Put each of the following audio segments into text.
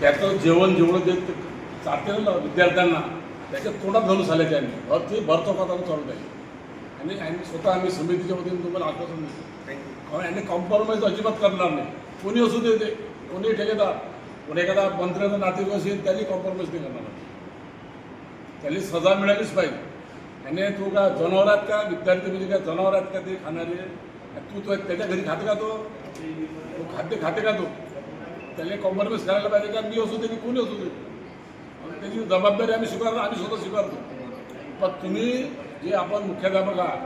त्याचं जेवण जेवढं जे चालते ना विद्यार्थ्यांना त्याच्यात तोंडात घालून झाले त्यांनी ते भरचौकात चालू आहे आणि स्वतः आम्ही समितीच्या वतीने तुम्हाला आश्वासन देतो यांनी कॉम्प्रोमाइज अजिबात करणार नाही. कोणी असू दे ते कोणी ठेकेदार पण एखादा मंत्र्याचा नातेवाईक असेल त्यांनी कॉम्प्रोमाइज नाही करणार. त्यांनी सजा मिळालीच पाहिजे. आणि तू का जनावर आहेत का विद्यार्थी म्हणजे काय जनावर आहेत का ते खाणारे तू त्याच्या घरी खाते का तो खाते का तो त्याने कॉम्प्रोमाइज करायला पाहिजे का मी असू दे की कोणी असू दे त्याची जबाबदारी आम्ही स्वीकारतो आम्ही स्वतः स्वीकारतो. पण तुम्ही जे आपण मुख्याध्यापक आहात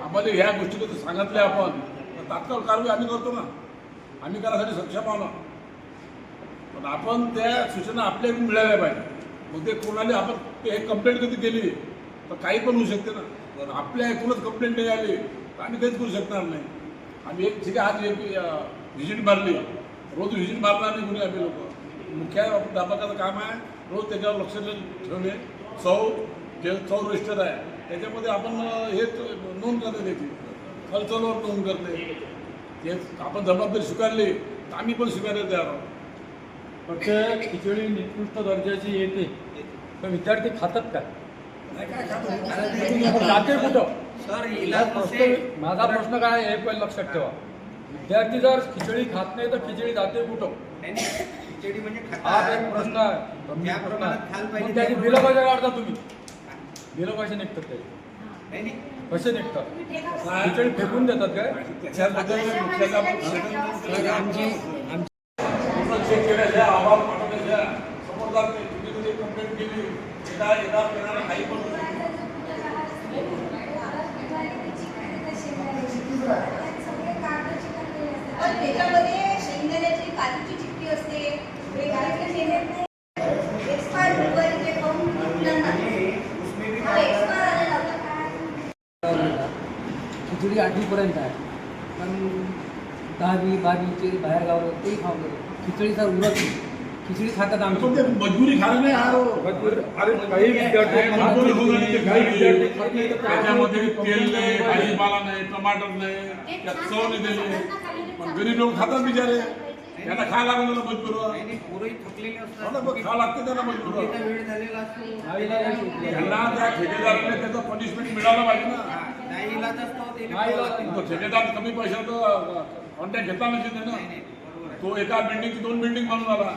आम्हाला ह्या गोष्टी सांगितल्या आपण तात्काळ कारवाई आम्ही करतो ना. आम्ही करायसाठी सक्षम आहोत ना. पण आपण त्या सूचना आपल्याकडून मिळाल्या पाहिजे. मग ते कोणाला आपण ते कंप्लेंट कधी केली तर काही पण होऊ शकते ना. आपल्या ऐकूनच कंप्लेंट नाही आली तर आम्ही काहीच करू शकणार नाही. आम्ही एक ठीक आहे आज व्हिजिट मारली रोज व्हिजिट मारणार नाही कोणी आम्ही लोक. मुख्याध्यापकाचं काम आहे रोज त्याच्यावर लक्ष ठेवणे. चौ रजिस्टर आहे त्याच्यामध्ये आपण हे नोंद करणे त्याची खर्चावर नोंद करणे ते आपण जबाबदारी स्वीकारली तर आम्ही पण स्वीकारायला तयार आहोत. फक्त खिचडी निकृष्ट दर्जाची येते तर विद्यार्थी खातात का जाते कुठं? माझा प्रश्न काय आहे हे पण लक्षात ठेवा. विद्यार्थी जर खिचडी खात नाही तर खिचडी जाते कुठं हा एक प्रश्न आहे. त्याची बिलं कशा काढता तुम्ही? बिलं कसे निघतात त्याचे कसे निघतात? खिचडी फेकून देतात काय? कंप्लेंट केली त्याच्यामध्ये शेंगदाण्याची काजूची चिक्की असते खिचडी 8वीपर्यंत आहे पण 10वी 12वीचे बाहेर गावलं तेही खाऊ खिचडीचा उरत नाही. खिचडी खातात आमची मजबुरी खाणं नाही काही विद्यार्थी त्याच्यामध्ये तेल नाही भाजीपाला नाही टमाटर नाही त्यात चव नाही दिली पण गरीब लोक खातात बिचारे त्यांना खायला लागलं मजबूर खावं लागते त्यांना मजबूर त्यांना त्या ठेकेदाराने त्याचं पनिशमेंट मिळालं पाहिजे ना. तो ठेकेदार कमी पैशाचं कॉन्ट्रॅक्ट घेतला नसेल ना. तो एका बिल्डिंग 2 बिल्डिंग बनवून आला.